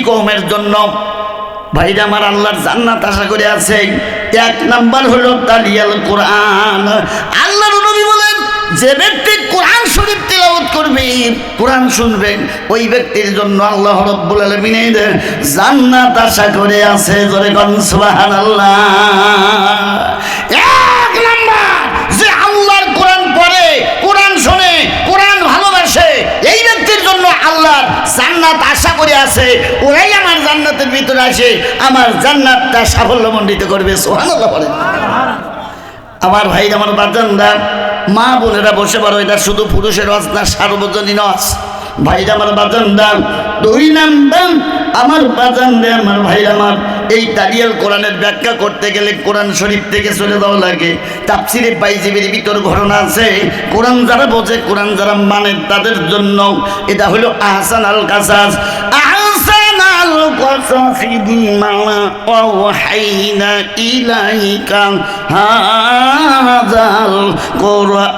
কওমের জন্য ভাইরা আমার আল্লাহর জান্নাত আশা করে আছে। এক নাম্বার হলো তালিয়াল কোরআন। আল্লাহর নবী বলেন, যে ব্যক্তি কোরআন শরীফ তিলাওয়াত করবে, কোরআন শুনবেন, ওই ব্যক্তির জন্য আল্লাহ রাব্বুল আলামিন জান্নাত আশা করে আছে। জোরে কোন সুবহানাল্লাহ। এক নাম্বার, যে আল্লাহর কোরআন পড়ে, কোরআন শোনে, কোরআন ভালোবাসে, এই ব্যক্তির জন্য আল্লাহর জান্নাত আশা করে আছে। ওরাই আমার জান্নাতের ভিতরে আসে, আমার জান্নাতটা সাফল্যমণ্ডিত করবে। সুবহানাল্লাহ বলেন। আমার ভাই, আমার বাজানরা, মা বোনেরা বসে পারো, এটা শুধু পুরুষের ওয়াজ না, সার্বজনীন ওয়াজ। ভাইরা আমার বাজানরা, দুই নাম্বার আমার বাজানরা, আমার ভাই আমার, এই তালিয়াল কোরআনের ব্যাখ্যা করতে গেলে কোরআন শরীফ থেকে চলে যাওয়া লাগে। তাফসিরে বাইজিবির ভিতর ঘটনা আছে। কোরআন যারা বোঝে, কোরআন যারা মানে, তাদের জন্য এটা হলো আহসান আল কাসাস। আহসান আল কাসাসি বিমা ওয়াহাইনা ইলাইকা হাযাল কোরআন।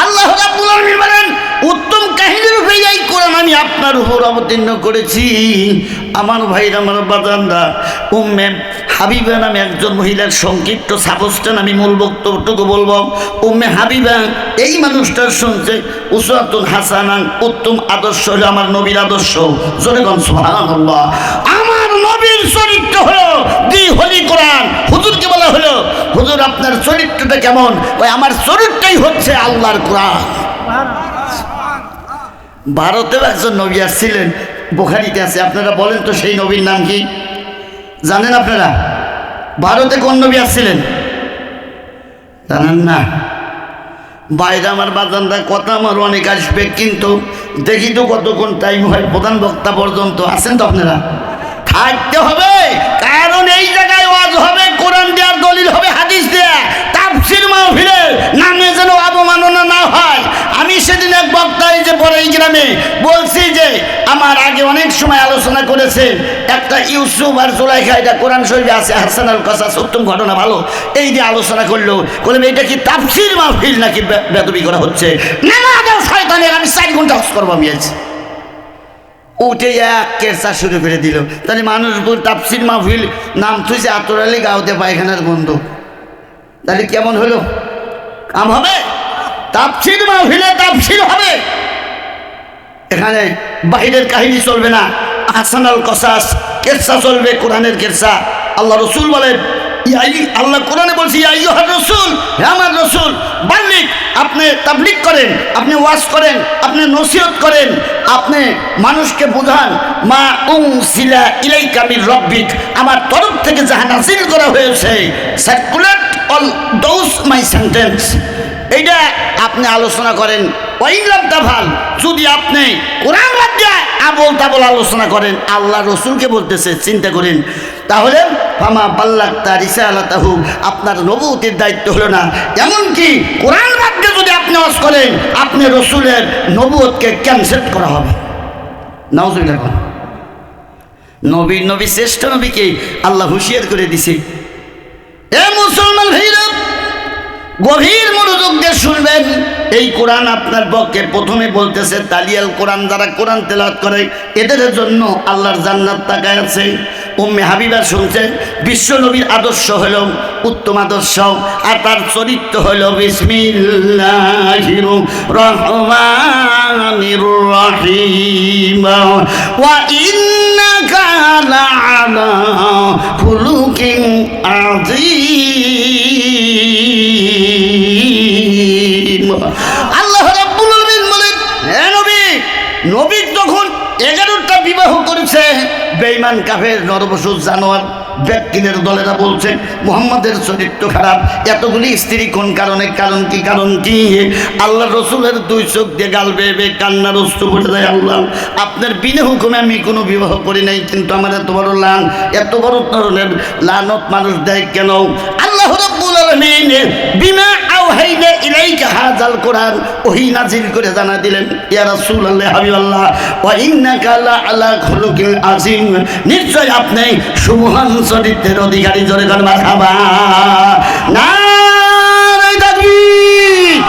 আল্লাহ রাব্বুল আলামিন বলেন, উত্তম কাহিনীর রূপে এই কোরআন আমি আপনার উপর অবতীর্ণ করেছি। আমার ভাইরা, আমার বাজানরা, উম্মে হাবিবা নামে একজন মহিলার সংক্ষিপ্ত সাপোস্টান আমি মূল বক্তব্যটুকু বলবো। উম্মে হাবিবা এই মানুষটার শুনছে উসওয়াতুন হাসানা, উত্তম আদর্শ হলো আমার নবীর আদর্শ। জোরে বলুন সুবহানাল্লাহ। আমার নবীর চরিত্র হলো দি হোলি কোরআন। হুজুরকে বলা হলো, হুজুর আপনার চরিত্রটা কেমন? ওই আমার চরিত্রটাই হচ্ছে আল্লাহর কোরআন। ভারতেও একজন নবী আসছিলেন, বুখারীতে আছে। আপনারা বলেন তো সেই নবীর নাম কি জানেন? আপনারা ভারতে কোন নবী আসছিলেন জানেন না? বাইরে আমার বাজানরা, কথা আমার অনেক আসবে, কিন্তু দেখি তো কতক্ষণ টাইম হয় প্রধান বক্তা পর্যন্ত। আছেন তো আপনারা? থাকতে হবে, কারণ এই জায়গায় ওয়াজ হবে, কোরআন দেওয়ার দলিল হবে, হাদিস দেয়া, তাফসীর মাহফিলের নামে যেন অবমাননা না হয়। আমি সেদিন এক বক্তা এই যে পরে এই গ্রামে বলছি যে আমার আগে অনেক সময় আলোচনা করেছেন, একটা ইউসুফ আর জুলাইখা, এটা কোরআন শরীফে আছে, হাসান আল কাসাস, উত্তম ঘটনা, ভালো। এই যে আলোচনা করলো, বললাম এটা কি তাফসীর মাহফিল নাকি বেদবি করা হচ্ছে? না না, শয়তানের, আমি 4 ঘন্টা হজ করবো আমি আজ। উঠে এক কেসা শুরু করে দিল। তাহলে মানুষপুর তাফসীর মাহফিল নাম থুইছে আতরালি গাঁওতে পায়খানার বন্ধু। তাহলে কেমন হলো? কাম হবে? তাফসীর মাহফিলে তাফসীর হবে, এখানে বাহিরের কাহিনী চলবে না। হাসান আল কাসাস কেসা চলবে, কোরআনের কেসা। আল্লাহ রসুল বলেন, আল্লাহ কোরআনে বলছি, ইয়া আইয়ুহার রাসূল, হে আমার রাসূল, বাল্লিগ, আপনি তাবলীগ করেন, আপনি ওয়াজ করেন, আপনি নসিহত করেন, আপনি মানুষকে বোঝান। মা উনসিলা ইলাইকা মির রাব্বিক, আমার তরফ থেকে যাহা নাযিল করা হয়েছে, circulate all those my sentence, এইটা আপনি আলোচনা করেন। ওয়াইলাম তাফাল, যদি আপনি কোরআন বাদ দিয়ে আবল তাবল আলোচনা করেন, আল্লাহ রসুলকে বলতেছে, চিন্তা করেন, তাহলে ফামা বাল্লাগতা রিসালাতাহু, আপনার নবুয়তের দায়িত্ব হলো না। এমনকি কোরআন বাদ দিয়ে যদি আপনি ওয়াজ করেন, আপনি রসুলের নবুয়তকে ক্যান্সেল করা হবে। নাউজুবিল্লাহ। নবী শ্রেষ্ঠ নবীকে আল্লাহ হুঁশিয়ার করে দিছে। এ মুসলমান ভাইরা, গভীর মনোযোগ দিয়ে শুনবেন। এই কোরআন আপনার পক্ষে প্রথমে বলতেছে তালিয়াল কোরআন, যারা কোরআন তেলাওয়াত করে এদের জন্য আল্লাহর জান্নাত তাকায় আছে। উম্মে হাবিবা শুনছেন, বিশ্ব নবীর আদর্শ হলো উত্তম আদর্শ, আর তার চরিত্র হলো বিসমিল্লাহির রহমানির রহিম, ওয়া ইন্নাকা লাআলা খুলুকিন আযীম। আল্লাহ রাব্বুল আলামিন বলেন, হে নবী, নবী যখন 11টা বিবাহ করেছে, বেঈমান কাফের নরপশু জানোয়ার ব্যক্তিদের দলেরা বলছে মুহাম্মাদের চরিত্র খারাপ, এতগুলি স্ত্রী কোন কারণে? কারণ কি? আল্লাহ রসুলের 2 চোখ দিয়ে গাল বেয়ে কান্নার অশ্রু পড়ে যায়। আল্লাহ, আপনার বিনা হুকুমে আমি কোনো বিবাহ করি নাই, কিন্তু আমার এত বড় লান, এত বড় ধরনের লানত মানুষ দেয় কেন? আল্লাহ রাব্বুল আলামিন বিমা আওহাইনা ইলাইকা হাযাল কোরআন, ওহী নাযিল করে জানা দিলেন, ইয়া রাসূলুল্লাহ, হাবিবাল্লাহ, ওয়া ইন্নাকা লাআলা খুলুকিল আযীম, নিশ্চয় আপনি সুমহান চরিত্রের অধিকারী। জোরে গান মারহাবা, নারে তাকবীর।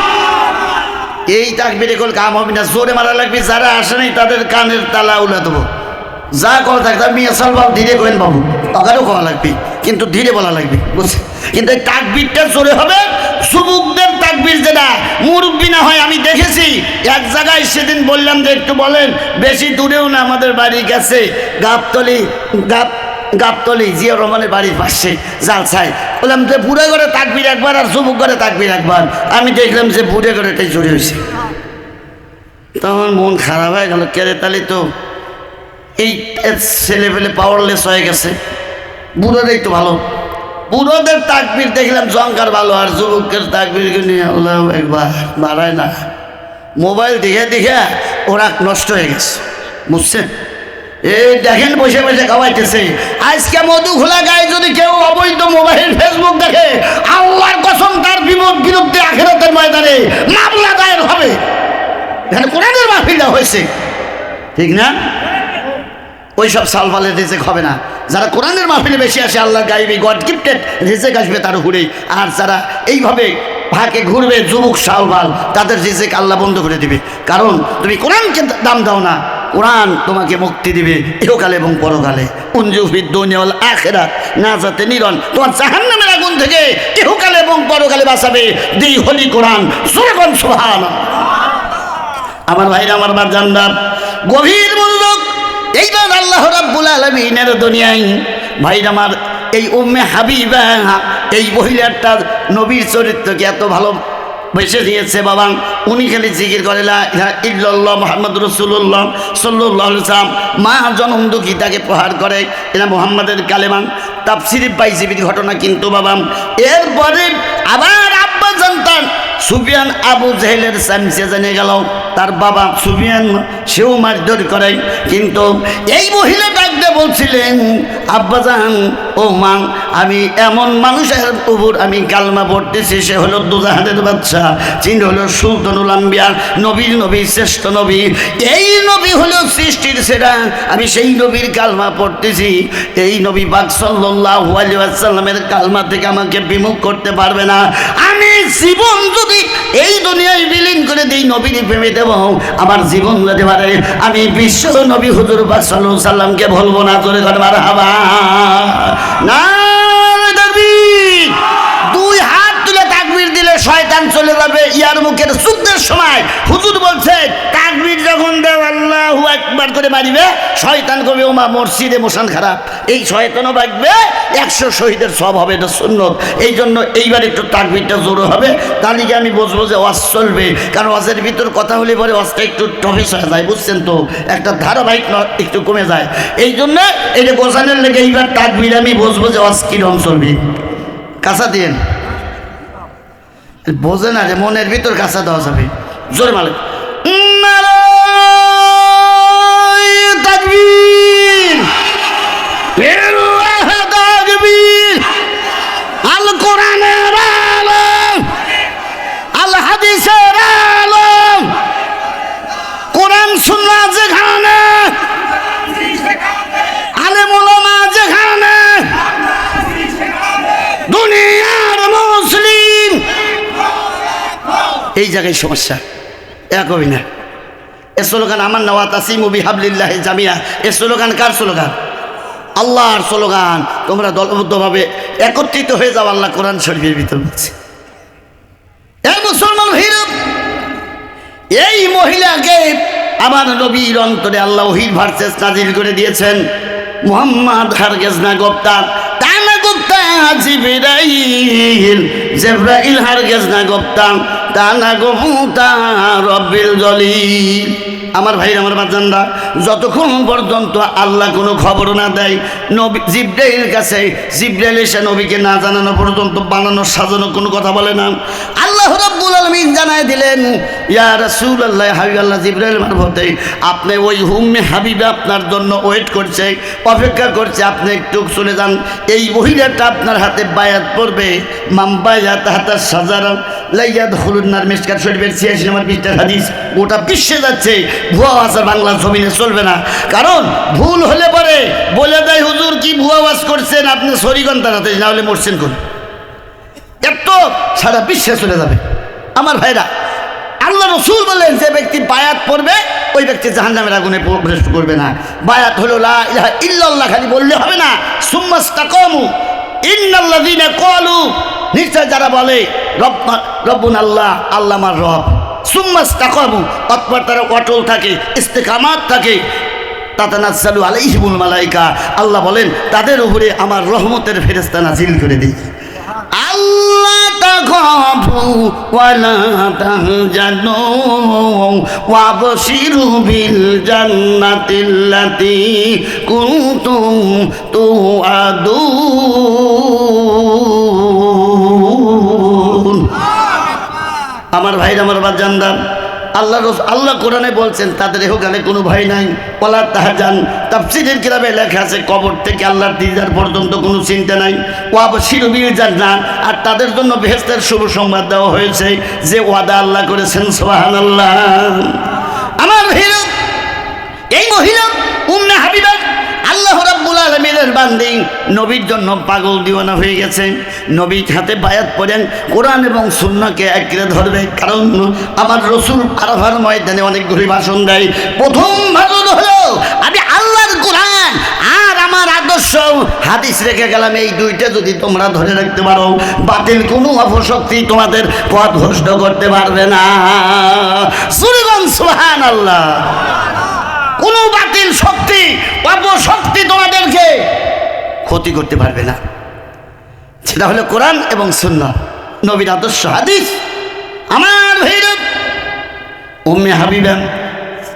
এই তাকবীরে কল কাম হবে না, জোরে মারা লাগবে। যারা আসে নাই তাদের কানের তালা উলা দেবো। যা কথা থাকতে মিয়া সাল বাবু ধীরে করেন বাবু, অগারও করা লাগবে, কিন্তু ধীরে বলা লাগবে, বুঝছেন? কিন্তু এই তাকবীরটা জোরে হবে। যুবকদের তাকবীর যেটা মুরব্বী না হয়, আমি দেখেছি এক জায়গায় সেদিন বললাম যে একটু বলেন, বেশি দূরেও না, আমাদের বাড়ির কাছে গাবতলি জিয়া রহমানের বাড়ির পাশে জালসায়, বললাম যে বুড়ে ঘরে তাকবীর একবার আর যুবক ঘরে তাকবীর একবার। আমি দেখলাম যে বুড়ে ঘরেটাই জোরে হয়েছে, তখন মন খারাপ হয়ে গেল। কেড়ে তালি তো এই ছেলে পেলে পাওয়ারলেস হয়ে গেছে, বুড়োরাই তো ভালো। বুড়োদের তাকবীর দেখলাম জঙ্কার ভালো, আর যুবকের তাকবীর নিয়ে আল্লাহ একবার বাড়ায় না। মোবাইল দেখে দেখে ওরা নষ্ট হয়ে গেছে, বুঝছেন? এই দেখেন বসে বসে খাওয়াইতেছে। আজকে মধু খোলা গায়ে যদি কেউ অবৈধ মোবাইল ফেসবুক দেখে, আল্লাহর কসম তার বিরুদ্ধে আখিরাতের ময়দানে মামলা দায়ের হবে। এখানে কোরআনের মাহফিল হয়েছে, ঠিক না? ওই সব সালফালের রিজেক হবে না। যারা কোরআনের মাহফিলে বেশি আসে, আল্লাহর গাইবি গড গিফটেড রিজেক আসবে তার উপরেই। আর যারা এইভাবে ভাগে ঘুরবে যুবক সালফাল, তাদের রিজেক আল্লাহ বন্ধ করে দিবে। কারণ তুমি কোরআনকে দাম দাও না, কোরআন তোমাকে মুক্তি দিবে ইহকালে এবং পরকালে। উনজুফিদ দুনিয়া ওয়াল আখিরাত নাজাতে নিরন, তোমার জাহান্নামের আগুন থেকে ইহকালে এবং পরকালে বাঁচাবে যেই হলি কোরআন। সুবহান সুবহানাল্লাহ। আমার ভাইরা, আমার বাজানরা, গভীর মূল্য এইবার আল্লাহ রাব্বুল আলামিনের দুনিয়ায় ভাইরা আমার, এই উম্মে হাবিবা এই মহিলাটা নবীর চরিত্রকে এত ভালো বেসে দিয়েছে বাবা। উনি খালি জিকির করে লা ইলাহা ইল্লাল্লাহ মুহাম্মাদুর রাসূলুল্লাহ সাল্লাল্লাহু আলাইহি ওয়াসাল্লাম। মা জনম দুঃখী তাকে প্রহার করে, এরা মুহাম্মাদের কালেমা তাফসিরে পাইছে ঘটনা। কিন্তু বাবা এরপরে আবার আব্বা জানতাম সুফিয়ান আবু জেহেলের সামসে জেনে গেল, তার বাবা সুফিয়ান সেও মারধর করে। কিন্তু এই মহিলা ডাকতে বলছিলেন, আব্বাজান ও মা, আমি এমন মানুষের উপর আমি কালমা পড়তেছি, সে হলো দুজাহানের বাদশা, তিনি হলো সুলতানুল আম্বিয়া, নবীর নবী, শ্রেষ্ঠ নবী। এই নবী হলো সৃষ্টির সেরা, আমি সেই নবীর কালমা পড়তেছি। এই নবী পাক সাল্লাল্লাহু আলাইহি ওয়াসাল্লামের কালমা থেকে আমাকে বিমুখ করতে পারবে না। আমি জীবন যদি এই দুনিয়ায় বিলীন করে দেই, নবীর প্রেমে দেব, আমার জীবন যেতে পারে, আমি বিশ্ব নবী হুজুর পাক সাল্লাল্লাহু আলাইহি সাল্লামকে বলবো না। জোরে করে মারহাবা। না তাকবীর, দুই হাত তুলে তাকবীর দিলে শয়তান চলে যাবে। ইয়ার মুখের যুদ্ধের সময় হুজুর বলছে, তাকবীর যখন দেও আল্লাহু আকবার করে মারিবে, শয়তান কবে ওমা মসজিদে মোশান খারাপ, এই শয়তানও বাঁচবে, 100 শহীদের সব হবে, এটা সুন্নত। এই জন্য এইবার একটু তাকবীরটা জোরে হবে, তাহলে আমি বুঝবো যে ওয়াজ চলবে। কারণ ওয়াজের ভিতর কথা হলে পরে ওয়াজটা একটু টফিস হয়ে যায়, বুঝছেন তো, একটা ধারাবাহিক একটু কমে যায়। এই জন্য এটা গোছানোর লেগে এইবার তাকবীর আমি বুঝবো যে ওয়াজ কিরম চলবে। কাঁচা দিন বোঝে না যে মনের ভিতর কাঁচা দেওয়া যাবে। জোরে মালিক তাকবীর, তাকবীর। আল কোরআনের আলম, আল হাদিসের আলম, কোরআন সুন্নাহ যেখানে, আলেম ওলামা যেখানে, দুনিয়ার মুসলিম, এই জায়গায় সমস্যা। এক হবি না। এ স্লোগান আমার না, ওয়াতাসিমু বিহাবলিল্লাহি জামিয়া, এ স্লোগান কার স্লোগান? আল্লাহর স্লোগান। তোমরা দলবদ্ধভাবে একত্রিত হয়ে যাও, আল্লাহ কোরআন শরীফের ভিতর বলছে। এই মুসলমান ভাইরা, এই মহিলাকে আমার নবীর অন্তরে আল্লাহ ওহীর ভার্সেস নাজিল করে দিয়েছেন। মুহাম্মদ হারগেজ না গোপ্তার, তা না গোপ্তা জিবরাইল, জিবরাইল হারগেজ না গোপ্তার, তা না গোপ্তা রব্বিল জলিল। আমার ভাই, আমার বাচ্চারা, যতক্ষণ পর্যন্ত আল্লাহ কোনো খবর না দেয় নবী জিবরাইল কাছে, জিবরাইল এসে নবীকে না জানানো পর্যন্ত বানানো সাজানো কোনো কথা বলে না। আল্লাহ রাব্বুল আলামিন জানায় দিলেন, ইয়া রাসূলুল্লাহ, হাবিবাল্লাহ জিবরাইল মারফতে আপনি ওই উম্মে হাবিবা আপনার জন্য ওয়েট করছে, অপেক্ষা করছে, আপনি একটু চলে যান। এই মহিলাটা আপনার হাতে বায়াত পড়বে, মাম বায়াত হাতা সাজারা লাইয়াদ খুলুন্নার, মিশকাত শরীফের 86 নম্বর পৃষ্ঠার হাদিস। গোটা বিশ্বে যাচ্ছে, ভুয়া ওয়াজ বাংলা জমিনে চলবে না। কারণ ভুল হলে পরে বলে দেয়, হুজুর কি ভুয়া ওয়াজ করছেন আপনি, সরিগন তাড়াতে, না হলে মরছেন কোন, এত সারা বিশ্বে চলে যাবে। আমার ভাইরা, আল্লাহ রাসূল বলেন যে ব্যক্তি বায়াত পড়বে ওই ব্যক্তি জাহান্নামের আগুনে প্রবেশ করবে না। বায়াত হলো লা ইলাহা ইল্লাল্লাহ খালি বললে হবে না, সুম্মাস্তাকামু ইন্নাল্লাযীনা ক্বালু, নিশ্চয় যারা বলে রব্বুনা আল্লাহ, আল্লাহ আমার রব, সুম্মাস্তাকামু অতঃপর তারা অটল থাকে, ইস্তেকামাত থাকে, তাতানাজ্জালু আলাইহিমুল মালায়েকা, আল্লাহ বলেন তাদের উপরে আমার রহমতের ফেরেশতা নাজিল করে দেই। আল্লাহ তাখাফু ওয়ালা তাহজানু ওয়াবশিরু বিল জান্নাতিল্লাতী কুনতুম তুআদুন। আমার ভাইরা, আমার বাজানদার, আল্লাহ কোরআনে বলছেন তাদের এহকালে কোনো ভয় নাই। ওয়ালা তাহজান, তাফসীরের কিতাবে লেখা আছে কবর থেকে আল্লাহর দিদার পর্যন্ত কোনো চিন্তা নাই। ওয়াবশিরু বিল জান্নাহ, আর তাদের জন্য বেহেশতের শুভ সংবাদ দেওয়া হয়েছে যে ওয়াদা আল্লাহ করেছেন। সুবহানাল্লাহ। আমার ভাইরা, এই মহিলা উম্মে হাবিবা আল্লাহ রাব্বুল আলামিনের বান্দি, নবীর জন্য পাগল দিওয়ানা হয়ে গেছে। নবীর হাতে বায়াত পড়েন, কোরআন এবং সুন্নাহকে একরে ধরবে। কারণ আমার রাসূল আরাফার ময়দানে অনেকগুলি ভাষণ দেয়। প্রথম ভাষণ হলো আমি আল্লাহর কোরআন আর আমার আদর্শ হাদিস রেখে গেলাম, এই দুইটা যদি তোমরা ধরে রাখতে পারো, বাতিল কোনো অপশক্তি তোমাদের পথ ভ্রষ্ট করতে পারবে না। সুবহানাল্লাহ। কোন বাতিল শক্তি, অপশক্তি তোমাদেরকে ক্ষতি করতে পারবে না। সেটা হলো কোরআন এবং সুন্নাহ, নবীর আদর্শ হাদিস। আমার ভাইরা, উম্মে হাবিবা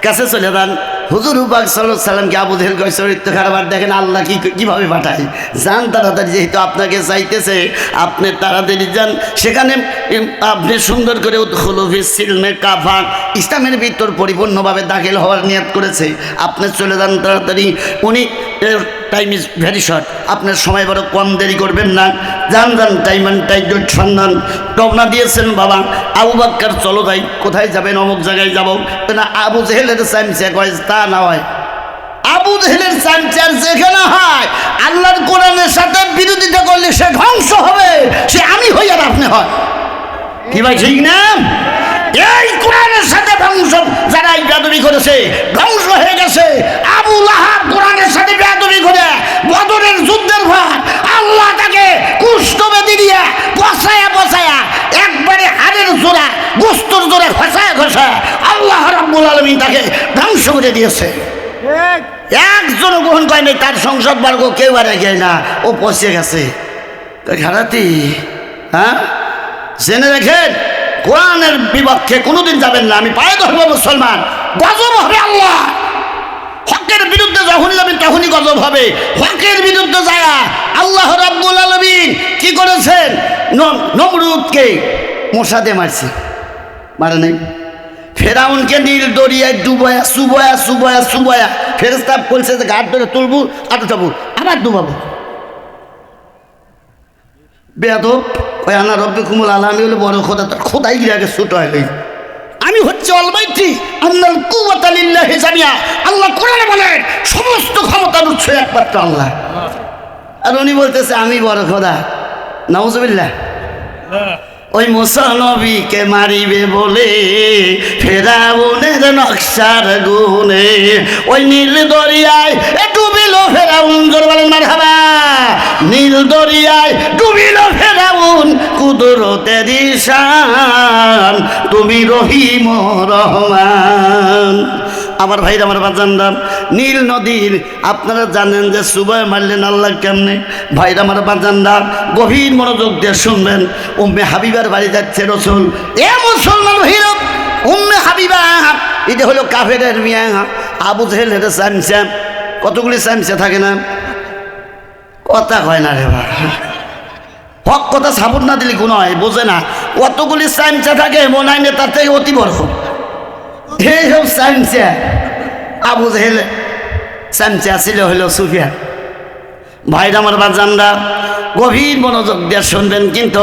কাছে চলে যান। হুজুর পাক সাল্লাল্লাহু আলাইহি সাল্লামকে আবু জেহেল কয় চরিত্র খারাপ, আর দেখেন আল্লাহ কিভাবে পাঠায়। যান তাড়াতাড়ি, যেহেতু আপনাকে চাইতেছে আপনি তাড়াতাড়ি যান, সেখানে আপনি সুন্দর করে উদখুলু ফিস সিলমে কাফা, ইসলামের ভিতর পরিপূর্ণভাবে দাখিল হওয়ার নিয়ত করেছে। আপনি চলে যান তাড়াতাড়ি। উনি টাইম ইজ ভেরি শর্ট, আপনার সময় বড় কম, দেরি করবেন না। যান যান, টাইম অ্যান্ড টাইট সন্ধান রওনা দিয়েছেন। বাবা আবু বাক্কার চলো যাই। কোথায় যাবেন? অমুক জায়গায় যাবো না। আবু জেহেলের চামচা কয় তা না হয়। আবু জেহেলের চামচার যেখানে হয় আল্লাহর কোরআনের সাথে বিরোধিতা করলে সে ধ্বংস হবে, সে আমি হই আর আপনি হয়। কি ভাই ঠিক না? এই কোরআনের সাথে ধ্বংস, যারা এই বেয়াদবি করেছে ধ্বংস হয়ে গেছে। আবু লাহাব কোরআনের সাথে বেয়াদবি করে বদরের যুদ্ধের পর আল্লাহ তাকে কুষ্ঠব্যাধি দিয়ে বসায়া একবারে হাড়ের জোড়া, গোস্তর জোড়া ঘষায় আল্লাহ রাব্বুল আলামিন তাকে ধ্বংস করে দিয়েছে। একজনও গ্রহণ করেনি, তার সংসদ বর্গ কেউ আর এগিয়ে না, ও পচে গেছে। খারাতি, হ্যাঁ, জেনে রেখেন কোরআনের বিপক্ষে কোনোদিন যাবেন না। আমি পায়ে ধরবো মুসলমান, গজব হবে। আল্লাহ হকের বিরুদ্ধে যখনই যাবেন তখনই গজব হবে। হকের বিরুদ্ধে যায় আল্লাহ রাব্বুল আলামিন কি করেছেন? নমরুদকে মশা দিয়ে মারছে, মারে নাই। ফেরাউনকে নীল দরিয়ায় চুবয়া ফেরেশতা বলছে যে ঘাট ধরে তুলবো আর উঠাবো, আবার ডুবাবো। বেয়াদব কয় আনা রব্বিকুমুল আলা, আমি হলো বড় খোদা, তার খোদাই গিয়ে আগে ছোট হয়। আমি হচ্ছে অলমাইটি, আন্নাল কুওয়াতা লিল্লাহি জামিয়া। আল্লাহ কোরআনে বলেন সমস্ত ক্ষমতার উৎস একমাত্র আল্লাহ। আর উনি বলতেছে আমি বড় খোদা। নাউজুবিল্লাহ। ওই মুসা নবীকে মারিবে বলে ফেরাউনের নকশার গুনে ওই নীল দরিয়ায় ডুবিল ফেরাউন। জোর বলেন মারহাবা। নীল দরিয়ায় ডুবিল ফেরাউন, কুদরতের শান তুমি রহিম রহমান। আমার ভাইরা, আমার বাজানরা, নীল নদীর আপনারা জানেন যে সুবাই মারলেন আল্লাহ কেমনে। ভাইরা, আমার বাজানরা, গভীর মনোযোগ দিয়ে শুনবেন। উম্মে হাবিবার বাড়ি যাচ্ছে রাসূল। এ মুসলমান ভাইরা, উম্মে হাবিবা এটা হলো কাফেরের মিয়া। আবু জেহেল হেঁটে চামচা, কতগুলি চামচা থাকে না, কথা কয় না রে ভাই। হক কথা সাপোর্ট না দিলে কোনো হয়, বোঝে না। কতগুলি চামচা থাকে মনে হয় তার থেকে অতি বড়। এই সব চামচা, আবু জেহেল চামচা ছিল হলো সুফিয়ান। ভাইরা, আমার বাজানরা, গভীর মনোযোগ দিয়ে শুনবেন। কিন্তু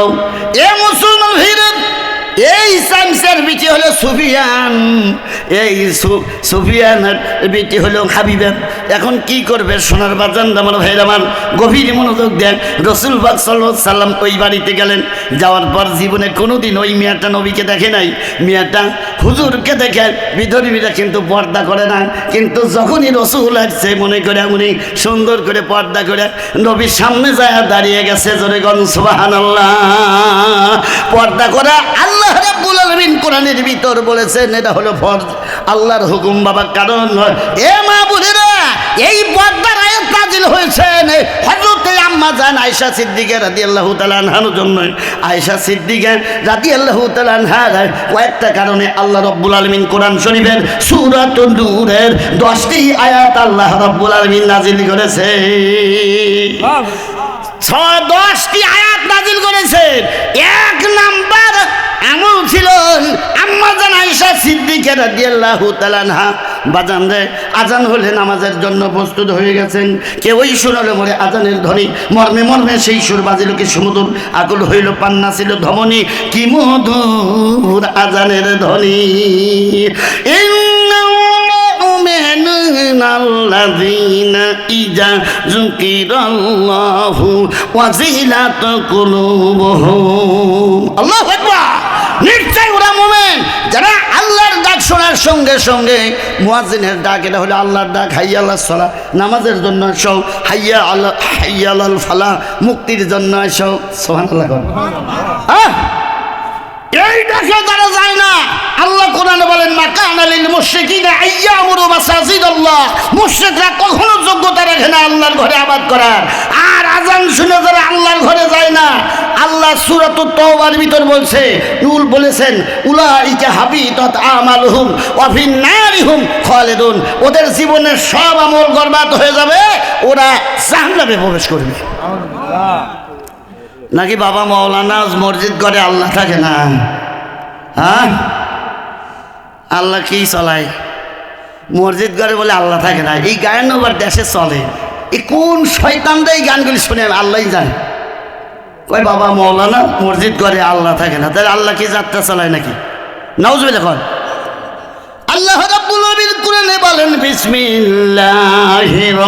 এ মুসলমান ভাইরা, এই শামসের বিটি হলো সুফিয়ান, এই সুফিয়ানের বিটি হলো হাবিবা। এখন কি করবে সোনার বাজান আমার ভাইরা আমার, গভীর মনোযোগ দেন। রসুল পাক সাল্লাল্লাহু আলাইহি সাল্লাম ওই বাড়িতে গেলেন, যাওয়ার পর জীবনে কোনোদিন ওই মেয়েটা নবীকে দেখে নাই। মেয়েটা হুজুরকে দেখে বিধর্মীরা কিন্তু পর্দা করে না, কিন্তু যখনই রসুল আসছে মনে করে উনি সুন্দর করে পর্দা করে নবীর সামনে যায় দাঁড়িয়ে গেছে। জোরে গন সুবহানাল্লাহ। পর্দা করা আল্লাহ রাব্বুল আলামিন কোরআনের ভিতর বলেছেন এটা হলো ফরজ, আল্লাহর হুকুম বাবা। কারণ এ মা বোনেরা, এই পর্দার আয়াত নাযিল হয়েছে হযরত আম্মা জান আয়েশা সিদ্দিকা রাদিয়াল্লাহু তাআলা আনহার জন্য। আয়েশা সিদ্দিকা রাদিয়াল্লাহু তাআলা আনহার কয়েকটা কারণে আল্লাহ রাব্বুল আলামিন কোরআন শরীফের সূরাতুন নূরের 10টি আয়াত আল্লাহ রাব্বুল আলামিন নাযিল করেছে। 10টি আয়াত নাযিল করেছেন। এক নাম্বার এমন ছিল আম্মা জান আয়েশা সিদ্দিকা রাদিয়াল্লাহু তাআলা আনহা বাজান রে আজান হলে নামাজের জন্য প্রস্তুত হয়ে গেছেন। কেউই শুনলে মরে আজানের ধ্বনি, মর্মে মর্মে সেই সুর বাজিল কি সুমধুর, আকুল হইল পান্না ছিল ধমনী, কি মধুর আজানের ধ্বনি। আল্লাযীনা ইযা যুকিরাল্লাহু ওয়াজিলাত কুলুবুহুম। আল্লাহু আকবার। নিশ্চয় ওরা মুমিন যারা আল্লাহর ডাক শোনার সঙ্গে সঙ্গে মুয়াজ্জিনের ডাক, এটা হলো আল্লাহর ডাক। হাইয়া আলাস সালাহ, নামাজের জন্য এসো। হাইয়া আলাল ফালাহ, মুক্তির জন্য এসো। সুবহানাল্লাহ। এই ডাকে তারা যায় না। আল্লাহ কোরআনে বলেন মা কানা লিল মুশরিকিনা আইয়ামুরু মাসাজিদাল্লাহ। মুশরিকরা কখনো যোগ্যতা রাখে না আল্লাহর ঘরে আবাদ করার। আর আজান শুনে যারা আল্লাহর ঘরে যায় না, আল্লাহ সূরাতুত তাওবার ভিতর বলেছেন উলাইকা হাবিতাত আমালুহুম ওয়া ফিন নারিহুম খালিদুন। ওদের জীবনের সব আমল বরবাদ হয়ে যাবে, ওরা জাহান্নামে প্রবেশ করবে। নাকি বাবা মাওলানা মসজিদ করে আল্লাহ থাকে না? হ্যাঁ, আল্লাহ কি চলায়? মসজিদ করে বলে আল্লাহ থাকে না। এই গান আবার দেশে চলে। এই কোন শয়তানরা এই গানগুলি শুনে আল্লাহই জানে। কয় বাবা মাওলানা মসজিদ করে আল্লাহ থাকে না, তাহলে আল্লাহ কি যাত্রা চালায় নাকি? নাউজুবিল্লাহ। কর আল্লাহ রাব্বুল আলামিন কোরআনে বলেন বিসমিল্লাহির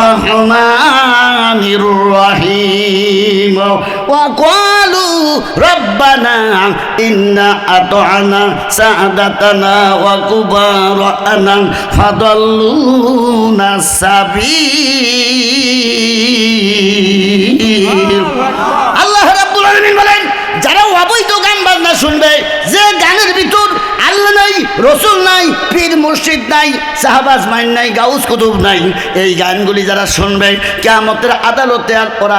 রহমানির রহিম ওয়া ক্বালু রব্বানা ইন্না আতআনা সাদাতানা ওয়া কুবারানা ফাদাল্লুনা সাবিল। আল্লাহ রাব্বুল আলামিন বলেন যারা অবৈধ গান বাজনা শুনবে, যে গানের ভিতর আল্লাহ নাই, রসুল নাই, পীর মুর্শিদ নাই, সাহাবা আজমাইন নাই, গাউস কুতুব নাই, এই গানগুলি যারা শুনবে কিয়ামতের আদালতে আর ওরা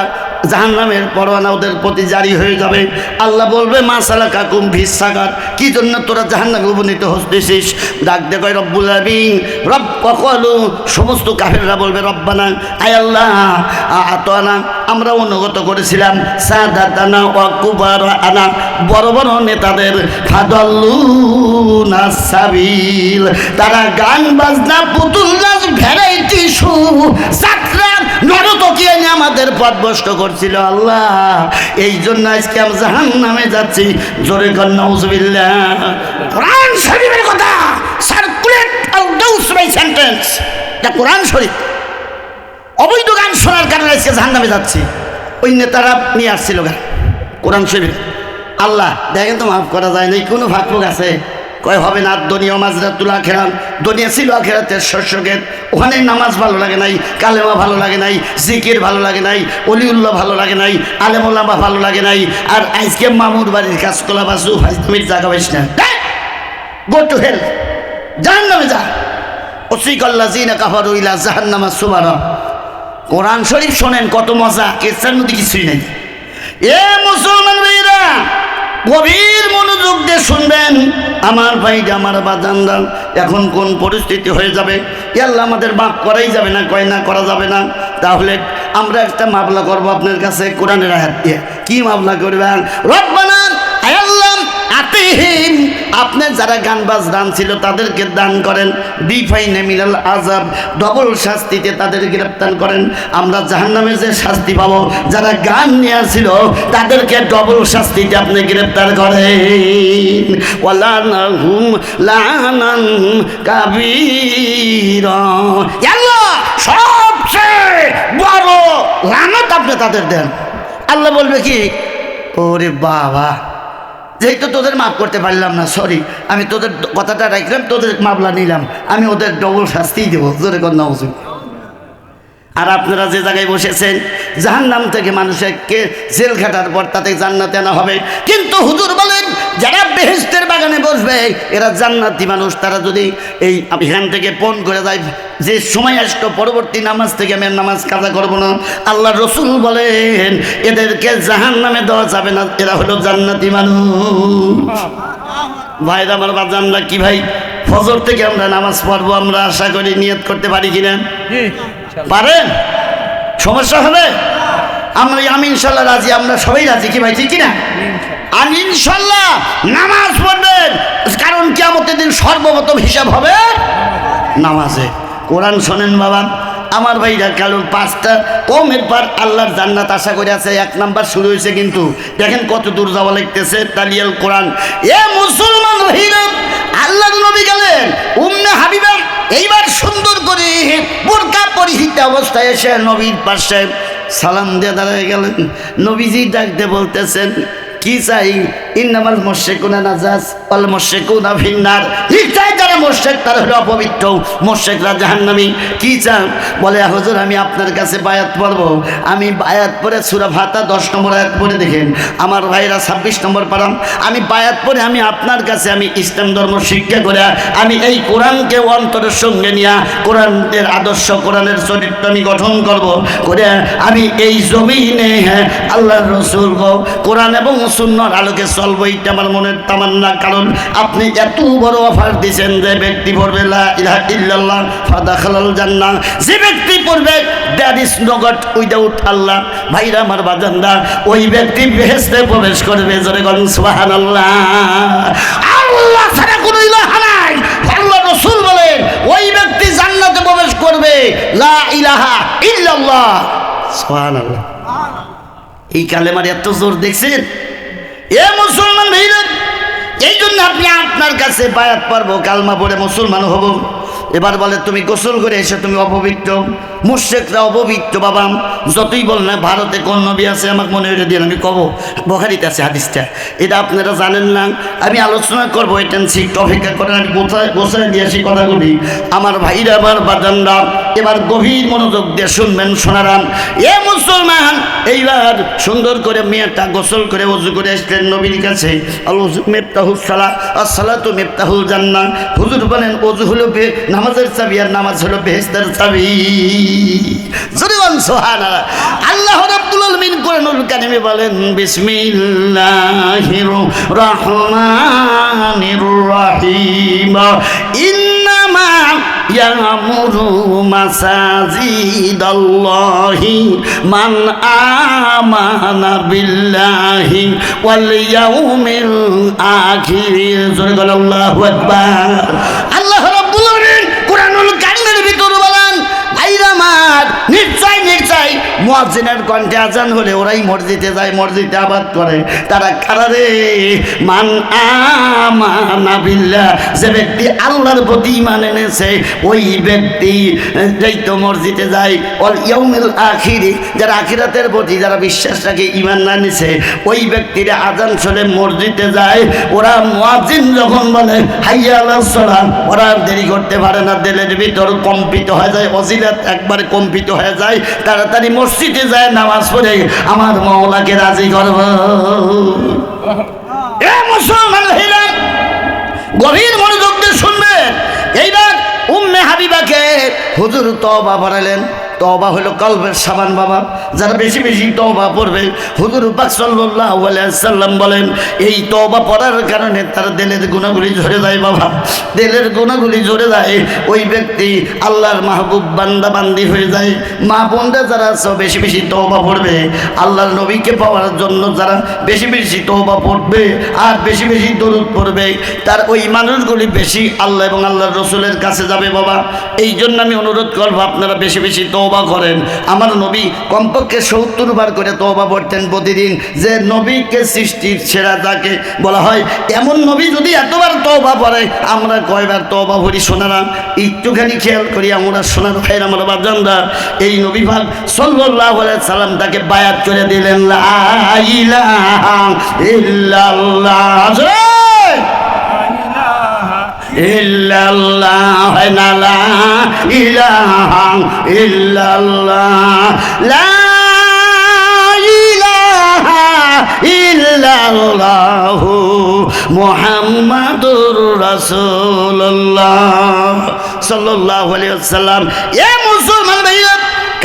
জাহান্নামের পরোয়ানা ওদের প্রতি জারি হয়ে যাবে। আল্লাহ বলবে মা সালাকাকুম ফিস সাকার, কি জন্য তোরা জাহান্নামে উপনীত হচ্ছিস? ডাক দে কয় রব্বুল আলামিন রব্বাকালু, সমস্ত কাফেররা বলবে রব্বানা, আয় আল্লাহ আতানা, আমরা অনুগত করেছিলাম সাদাতানা ওয়া কুবারানা, বড় বড় নেতাদের, ফাদাল্লুনা সাবিল, তারা গান বাজনা, পুতুল নাচ, ভ্যারাইটি শো, যাত্রা, নরতকি এনে আমাদের পথভ্রষ্ট করছিল। আল্লাহ এই জন্য আজকে আমরা জাহান্নামে যাচ্ছি। জোরে কর নাউজুবিল্লাহ। কোরআন শরীফের কথা সার্কুলেট আউট বাই সেন্টেন্স, এটা কোরআন শরীফ। অবৈধ গান শোনার কারণে আজকে জাহান্নামে যাচ্ছি। ওই নেতারা নিয়ে আসছিল গান কোরআন শরীফ। আল্লাহ দেখেন তো মাফ করা যায় না, কোনো ভাগ আছে? কয় হবে না। দুনিয়া মাজরাতুল আখিরাত, দুনিয়া ছিল আখিরাতের শস্যক্ষেত। ওখানে নামাজ ভালো লাগে নাই, কালেমা ভালো লাগে নাই, জিকির ভালো লাগে নাই, অলিউল্লাহ ভালো লাগে নাই, আলেম ওলামা ভালো লাগে নাই। আর আজকে মামুর বাড়ির কাজ কলা বাসু তুমি জায়গা পাইস না, গো টু হেল, জাহান্নামে যা। ওসিকাল্লাযিনা কাফারু ইলা জাহান্নামা সুমারা। কোরআন শরীফ শোনেন কত মজা, কেসার মধ্যে কিছুই নাই। এ মুসলমান ভাইরা গভীর মনোযোগ দিয়ে শুনবেন আমার ভাইরা, আমার বাজানরা। এখন কোন পরিস্থিতি হয়ে যাবে আল্লাহ আমাদের মাফ করাই যাবে না? কয় না, করা যাবে না। তাহলে আমরা একটা মামলা করবো আপনার কাছে কোরআনের আয়াত দিয়ে। কি মামলা করবেন? রব্বানা, আয় আল্লাহ, আতিহিম আপনি যারা গান বাজনান ছিল তাদেরকে দান করেন, বিফাইনে মিনাল আযাব, ডবল শাস্তিতে তাদের গ্রেফতার করেন। আমরা জাহান্নামে যে শাস্তি পাবো, যারা গান নিয়ে ছিল তাদেরকে ডবল শাস্তিতে আপনি গ্রেফতার করেন। ওয়ালানাহুম লানান কাবীরা, আল্লাহ সবচেয়ে বড় লানত আপনি তাদের দেন। আল্লাহ বলবে কি, ওরে বাবা, যেহেতু তোদের মাফ করতে পারলাম না, সরি, আমি তোদের কথাটা রাখলাম, তোদের মামলা নিলাম, আমি ওদের ডবল শাস্তিই দেবো। জোরে কন্যা হুজুর। আর আপনারা যে জায়গায় বসেছেন, জাহান্নাম থেকে মানুষকে জেল খাটার পর তাতে জান্নাতে আনা হবে। কিন্তু হুজুর বলেন, যারা বেহেশতের বাগানে বসবে এরা জান্নাতি মানুষ। তারা যদি এই এখান থেকে পণ করে যায় যে সময় আসতো পরবর্তী নামাজ থেকে আমি নামাজ কাজা করবো না, আল্লাহ রসুল বলেন এদেরকে জাহান্নামে দেওয়া যাবে না, এরা হলো জান্নাতি মানুষ। ভাইরা আমার বাজানরা কি ভাই, ফজর থেকে আমরা নামাজ পড়বো, আমরা আশা করি নিয়ত করতে পারি কিনা? পারেন? সমস্যা হবে? আমি ইনশাল্লাহ রাজি, আমরা সবাই রাজি, কি ভাই ঠিক কিনা? আর ইনশাল্লাহ নামাজ পড়বেন, কারণ কিয়ামতের দিন সর্বপ্রথম হিসাব হবে নামাজে। কোরআন শোনেন বাবা আমার ভাইরা, কারণ 5টা কমের পর আল্লাহর জান্নাত আশা করে আছে। 1 নাম্বার শুরু হয়েছে, কিন্তু দেখেন কত দূর যাওয়া লাগতেছে। তালিয়াল কোরআন। এ মুসলমান ভাইরা, আল্লাহর নবী গেলেন উম্মে হাবিবা এইবার সুন্দর করে বোরকা পরিহিত অবস্থায় এসে নবীর পাশে সালাম দিয়ে দাঁড়িয়ে গেলেন। নবীজি ডাকতে বলতেছেন, কি চাই? ইন্নামাল মুশরিকুনা নাজাস ওয়াল মুশরিকুনা ফিন্নার, নিশ্চয় যারা মুশরিক তারা হলো অপবিত্র, মুশরিকরা জাহান্নামী। কি চান? বলে হুজুর আমি আপনার কাছে বায়াত পড়ব। আমি বায়াত পড়ে সূরা ফাতিহা 10 নম্বর আয়াত পড়ে দেখেন, আমার ভাইরা 26 নম্বর পারাম, আমি বায়াত পড়ে আমি আপনার কাছে আমি ইসলাম ধর্ম শিক্ষা করে আমি এই কোরআনকে অন্তরের সঙ্গে নিয়ে কোরআনের আদর্শ কোরআনের চরিত্র আমি গঠন করব করে আমি এই জমিনে আল্লাহর রাসূল কোরআন এবং সুন্নাহর আলোকে চলবো, এইটা আমার মনের তামান্না। কারণ আপনি এত বড় অফার দিয়েছেন, যে ব্যক্তি পড়বে লা ইলাহা ইল্লাল্লাহ ফাদাখালাল জান্নাহ, যে ব্যক্তি পড়বে that is no god without Allah, ভাইরা আমার বাজানরা, ওই ব্যক্তি বেহেশতে প্রবেশ করবে। জোরে বলুন সুবহানাল্লাহ। আল্লাহ ছাড়া কোনো ইলাহ নাই। আল্লাহ রাসূল বলেন ওই ব্যক্তি জান্নাতে প্রবেশ করবে, লা ইলাহা ইল্লাল্লাহ। সুবহানাল্লাহ। এই কালেমার এত জোর দেখছেন? এ মুসলমান ভাইরা, এই জন্য আপনি আপনার কাছে বায়াত পারবো, কালমা পড়ে মুসলমান হব। এবার বলে তুমি গোসল করে এসে তুমি অপবিত্র। মুশরিকরা অপবিত্র বাবা, যতই বল না ভারতে কোন নবী আছে আমাকে মনে হয়ে দিয়ে আমি কব, বুখারীতে আছে হাদিসটা, এটা আপনারা জানেন না। আমি আলোচনা করবো, এটা একটু অপেক্ষা করেন, আমি গোছায় দিয়ে আসি কথাগুলি। আমার ভাইরা আমার বাজানরা এবার গভীর মনোযোগ দিয়ে শুনবেন শোনারাম। এ মুসলমান, এইবার সুন্দর করে মেয়েটা গোসল করে ওযু করে আসলেন নবীর কাছে। আল ওযু মিফতাহুস সালাহ, as-সালাতু মিফতাহুল জান্নাহ। হুজুর বলেন ওযু হলো নামাজের চাবি, আর নামাজ হলো বেহেশতের চাবি। জোরে সুবহানাল্লাহ। আল্লাহ রাব্বুল আলামিন কোরআনুল কারীমে বলেন বিসমিল্লাহির রহমানির রহিম, ইন্নামা ইয়ামুরু মাসাজিদাল্লাহি মান আমানা বিল্লাহি ওয়াল ইয়াউমিল আখির। জোরে বলেন আল্লাহু আকবার। আল্লাহ রাব্বুল আলামিন কোরআনুল কারীমের ভিতরে বলেন, ভাইরা আমার, নিশ্চয় নিশ্চয় মুয়াজ্জিনের কণ্ঠে আজান হলে ওরাই মসজিদে যায়, মসজিদে আবাদ করে। তারা কারা রে? মান আমানা বিল্লাহ, যে ব্যক্তি আল্লাহর প্রতি ঈমান এনেছে ওই ব্যক্তি যেই তো মসজিদে যায়। ওয়াল ইয়াউমিল আখির, যারা আখিরাতের প্রতি যারা বিশ্বাস রাখে, ঈমান না এনেছে, ওই ব্যক্তিরা আজান শুনে মসজিদে যায়। ওরা মুয়াজ্জিন যখন বলে হাইয়া আলাস সালাহ, ওরা দেরি করতে পারে না, দিলের ভিতর কম্পিত হয়ে যায়, ওজিলাত একবার কম্পিত হয়ে যায়, তাড়াতাড়ি মসজিদে যায় নামাজ পড়ে আমার মাওলাকে রাজি করব। এ মুসলমান ভাইরা, গভীর মনোযোগ দিয়ে শুনবেন। এইবার উম্মে হাবিবাকে হুজুর তওবা পড়ালেন। তওবা হলো কলবের সাবান বাবা। যারা বেশি বেশি তওবা পড়বে, হুজুর পাক সাল্লাল্লাহু আলাইহি ওয়াসাল্লাম বলেন এই তওবা পড়ার কারণে তার দিলের গুনাহগুলি ঝরে যায় বাবা, দিলের গুনাহগুলি ঝরে যায়। ওই ব্যক্তি আল্লাহর মাহবুব বান্দা বান্দি হয়ে যায়। মা বোনরা যারা আছে বেশি বেশি তওবা পড়বে, আল্লাহর নবীকে পাওয়ার জন্য যারা বেশি বেশি তওবা পড়বে আর বেশি বেশি দরুদ পড়বে, তার ওই মানুষগুলি বেশি আল্লাহ এবং আল্লাহর রসুলের কাছে যাবে বাবা। এই জন্য আমি অনুরোধ করবো আপনারা বেশি বেশি তওবা করেন। আমার নবী কমপক্ষে 70 বার করে তওবা পড়তেন প্রতিদিন। যে নবীকে সৃষ্টির সেরা যাকে বলা হয়, এমন নবী যদি এতবার তওবা পড়ে, আমরা কয়বার তওবা পড়ি শোনারা? একটুখানি খেয়াল করি আমরা শোনার ভাইয়ের আমার বাজানরা। এই নবী পাক সাল্লাল্লাহু আলাইহি সাল্লাম তাকে বায়াত করে দিলেন, লা ইলাহা ইল্লাল্লাহ ইল্লাল্লাহ লা ইলাহা ইল্লাল্লাহ লা ইলাহা ইল্লাল্লাহ মুহাম্মাদুর রাসূলুল্লাহ সাল্লাল্লাহু আলাইহি ওয়াসাল্লাম। এ মুসলমান ভাইরা,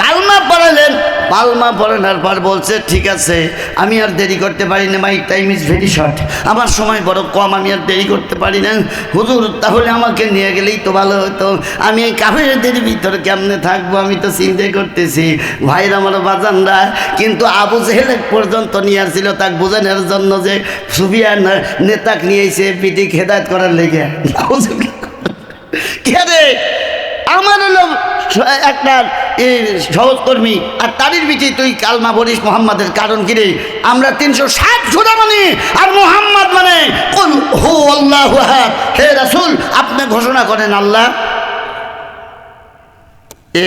কালমা পড়লেন, পালমা পড়ানোর পর বলছে ঠিক আছে আমি আর দেরি করতে পারি না, my time is very short, আমার সময় বড় কম, আমি আর দেরি করতে পারি না। হুজুর তাহলে আমাকে নিয়ে গেলেই তো ভালো হতো, আমি এই কাফেরদের ভিতরে কেমনে থাকবো, আমি তো চিন্তা করতেছি। ভাইরা আমার বাজানরা, কিন্তু আবু জেহেল পর্যন্ত নিয়ে আসছিল তাকে বোঝানোর জন্য যে সুফিয়ান নেতাকে নিয়েছে পিটি হেদায়েত করার লেগে। কে রে আমার হলো একটা সহকর্মী, আর তারির বিচে তুই কালমা বলিস মোহাম্মদের কারণ কি রে? আমরা 360 সুরা মানি, আর মোহাম্মদ মানে কুল হু আল্লাহু আহাদ। হে রাসূল আপনি ঘোষণা করেন আল্লাহ।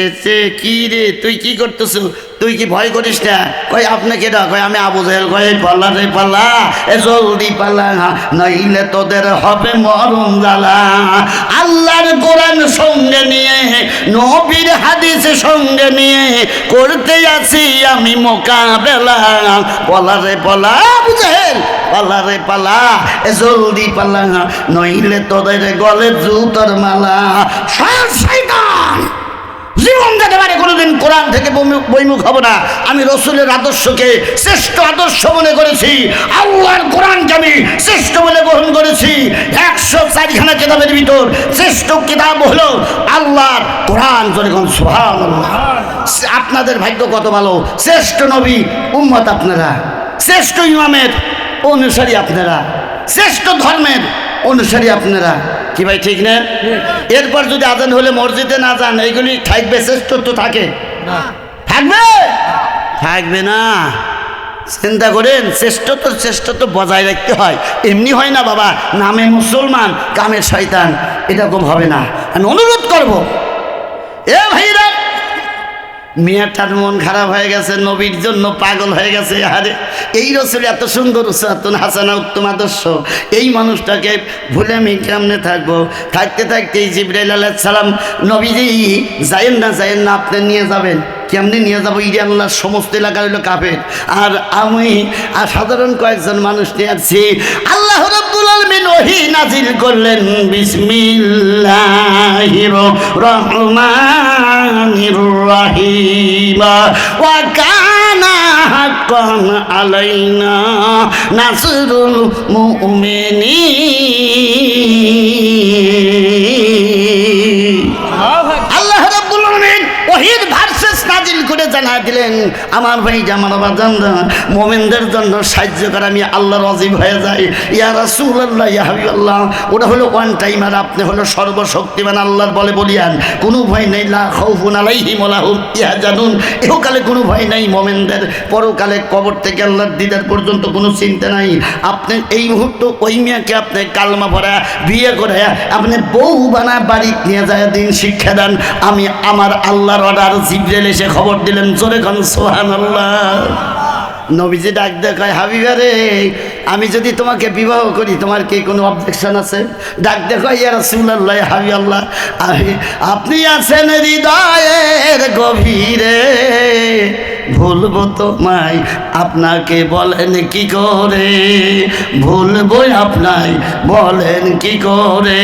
এসে কি রে তুই কি করতেছ, তুই কি ভয় করিস না? কই আপনি কেডা? কয় আমি আবু জেহেল। কয় পালা রে পালা, এ জলদি পালা, নইলে তোদের হবে মরণ জ্বালা। আল্লাহর কোরআন সঙ্গে নিয়ে, নবীর হাদিস সঙ্গে নিয়ে করতে আছি আমি মোকাবেলা। পালা রে পালা আবু জেহেল, পালা রে পালা, এ জলদি পালা, নইলে তোদের গলে জুতোর মালা। শয়তান জীবন যেতে পারে, কোনোদিন কোরআন থেকে বইমুখ হব না। আমি রসুলের আদর্শকে শ্রেষ্ঠ আদর্শ মনে করেছি, আল্লাহর কোরআনকে আমি শ্রেষ্ঠ বলে গ্রহণ করেছি। 104খানা কিতাবের ভিতর শ্রেষ্ঠ কিতাব হলো আল্লাহর কোরআন। যখন সুবহানাল্লাহ, আপনাদের ভাগ্য কত ভালো, শ্রেষ্ঠ নবী উম্মত আপনারা, শ্রেষ্ঠ ইমামের অনুসারী আপনারা, শ্রেষ্ঠ ধর্মের অনুসারী আপনারা। কি ভাই ঠিক না? এরপর যদি আজান হলে মসজিদে না যান, এইগুলি থাকবে? শ্রেষ্ঠত্ব থাকে? থাকবে? থাকবে না। চিন্তা করেন, শ্রেষ্ঠত্ব বজায় রাখতে হয়, এমনি হয় না বাবা। নামে মুসলমান কামে শয়তান, এরকম হবে না। আমি অনুরোধ করব, এ ভাইরা, মেয়েটার মন খারাপ হয়ে গেছে, নবীর জন্য পাগল হয়ে গেছে। আরে এই রসুল এত সুন্দর উসাতুন হাসানা উত্তম আদর্শ, এই মানুষটাকে ভুলে আমি কেমনে থাকবো? থাকতে থাকতেই জিবরাইল আলাইহিস সালাম, নবীজি যায়েন না আপনি নিয়ে যাবেন। কেমনি নিয়ে যাবো? আল্লাহর সমস্ত এলাকা হইল কাফের, আর আমি আর সাধারণ কয়েকজন মানুষ নিয়ে আসছি। আল্লাহ রাব্বুল আলামিন ওহী নাজিল করলেন, বিসমিল্লাহির রহমানির রহিম, ওয়া কানা হাক্কান আলাইনা নাসরুল মুমিনিন। আল্লাহ রাব্বুল আলামিন ওহীর ভার্সেস নাজিল করে জানা দিলেন, আমার ভাই জামার বাজানরা, মোমেনদের জন্য সাহায্য করা আমি আল্লাহর ওয়াজিব হয়ে যায়। ইয়া রাসূলুল্লাহ, ইয়া হাবিবাল্লাহ, ওটা হলো ওয়ান টাইমার, আপনি হলো সর্বশক্তিমান আল্লাহর বলে বলিয়ান। কোনো ভয় নেই, লা খাউফুন আলাইহিম ওয়া লা হুম ইয়াহজানুন। ইহকালে কোনো ভয় নাই মোমেনদের, পরকালে কবর থেকে আল্লাহর দিদার পর্যন্ত কোনো চিন্তা নাই। আপনি এই মুহূর্তে ওই মেয়েকে আপনি কালমা পড়া বিয়ে করে আপনি বউ বানা বাড়ি নিয়ে যায় দিন শিক্ষা দেন। আমি আমার আল্লাহর অর্ডার, জিবরাইল এসে খবর দিলেন, জোরে কোন সুবহানাল্লাহ। নবীজি ডাক দেয়, কয় হাবিবা রে, আমি যদি তোমাকে বিবাহ করি তোমার কি কোনো অবজেকশন আছে? ডাক দেখো, ইয়া রাসূলুল্লাহ, ইয়া হাবিবাল্লাহ, আপনি আছেন হৃদয়ের গভীরে, ভুলবো তোমায় আপনাকে বলেন কি করে, ভুলবো আপনায় বলেন কি করে।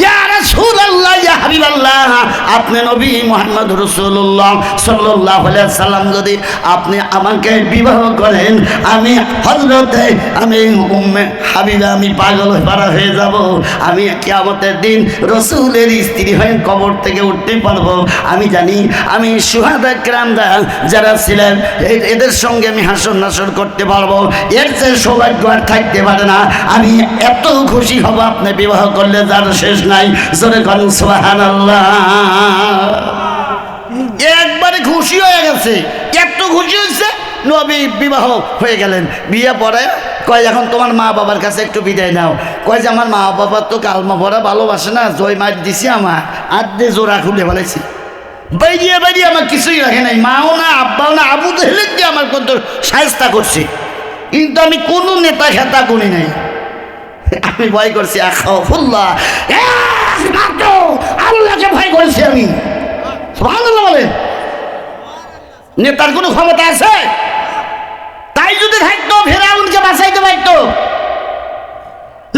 ইয়া রাসূলুল্লাহ, ইয়া হাবিবাল্লাহ, আপনি নবী মুহাম্মদ রাসূলুল্লাহ সাল্লাল্লাহু আলাইহি সাল্লাম যদি আপনি আমাকে বিবাহ করেন, আমি হযরতে আমি উম্মে হাবিবা আমি পাগল হয়ে যাব। আমি কিয়ামতের দিন রাসূলের স্ত্রী হয়ে কবর থেকে উঠতে পারবো। আমি জানি আমি শুহাদা কিরামরা যারা ছিলেন এদের সঙ্গে আমি হাসর নাসর করতে পারবো। এর চেয়ে সৌভাগ্য আর থাকতে পারে না। আমি এত খুশি হব আপনি বিবাহ করলে যার শেষ নাই। জোরে কোন সুবহানাল্লাহ। একবারে খুশি হয়ে গেছে, এত খুশি হয়েছে নবী বিবাহ হয়ে গেলেন। বিয়ে পরে কয় এখন তোমার মা বাবার কাছে একটু বিদায় নাও। কয় যে আমার মা বাবার তো কালমা পড়া ভালোবাসে না, জয় মার দিছি আমার আর দিয়ে জোড়া খুলে ফেলেছি। বাইরিয়ে বাইরিয়ে আমার কিছুই রাখে নাই, মাও না আব্বাও না, আবু জেহেলের দিয়ে আমার কত সায়স্তা করছে, কিন্তু আমি কোনো নেতা খেতা করি নাই। আমি ভয় করছি আখাউফুল্লাহ, আল্লাহকে ভয় করেছি আমি। সুবহানাল্লাহ বলেন। নেতার কোনো ক্ষমতা আছে? তাই যদি থাকতো ফিরআউনকে বাঁচাইতে পারতো,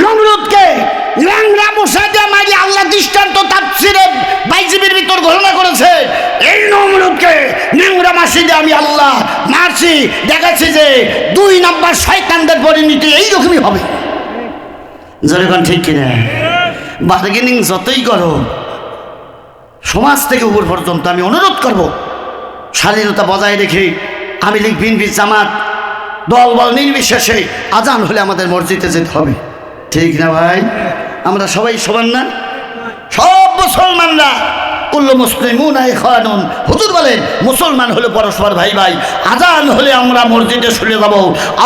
নমরুদকে ল্যাংড়া মশা দিয়ে মারি আল্লাহ দৃষ্টান্ত তাফসীরে বাইজিবির ভিতর ঘোষণা করেছে। এই নমরুদকে ল্যাংড়া মাসি দিয়ে আমি আল্লাহ মারছি, দেখাচ্ছি যে 2 নম্বর শয়তানদের পরিণতি এইরকমই হবে। যেরকম ঠিক কিনা? বার্গেনিং যতই করো সমাজ থেকে উপর পর্যন্ত আমি অনুরোধ করব স্বাধীনতা বজায় রেখে আমি লীগ বিএনপি জামাত দল বল নির্বিশেষে আজান হলে আমাদের মসজিদে যেতে হবে। ঠিক না ভাই? আমরা সবাই সমান না? সব মুসলমানরা কুল্লু মুসলিমুনা ইখওয়ানুন। হুজুর বলেন মুসলমান হলে পরস্পর ভাই ভাই। আজান হলে আমরা মসজিদে শুনে যাব,